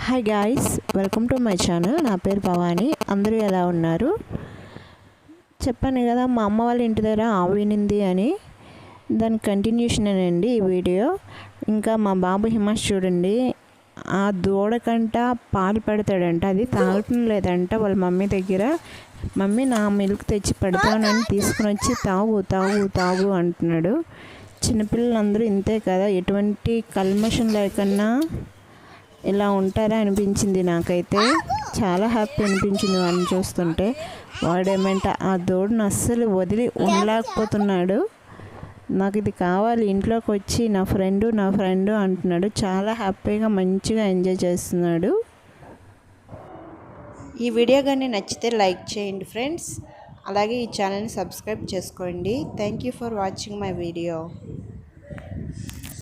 Hi guys, welcome to my channel. నా పేరు భవాని. అందరూ ఎలా ఉన్నారు? చెప్పాను కదా మా అమ్మ వాళ్ళ ఇంటి దగ్గర ఆవు వినింది అని, దాని కంటిన్యూషన్ అండి ఈ వీడియో. ఇంకా మా బాబు హిమాష్ చూడండి, ఆ దూడకంట పాలు పెడతాడంట, అది తాగటం లేదంట వాళ్ళ మమ్మీ దగ్గర. మమ్మీ నా మిల్క్ తెచ్చి పెడతానని తీసుకుని వచ్చి తాగు తాగు తాగు అంటున్నాడు. చిన్నపిల్లలందరూ ఇంతే కదా, ఎటువంటి కల్మషం లేకన్నా ఇలా ఉంటారా అనిపించింది నాకైతే. చాలా హ్యాపీ అనిపించింది వాడిని చూస్తుంటే. వాడేమంట ఆ దూడను అస్సలు వదిలి ఉండలేకపోతున్నాడు. నాకు ఇది కావాలి, ఇంట్లోకి వచ్చి నా ఫ్రెండు అంటున్నాడు. చాలా హ్యాపీగా మంచిగా ఎంజాయ్ చేస్తున్నాడు. ఈ వీడియో కానీ నచ్చితే లైక్ చేయండి ఫ్రెండ్స్. అలాగే ఈ ఛానల్ని సబ్స్క్రైబ్ చేసుకోండి. Thank you for watching my video.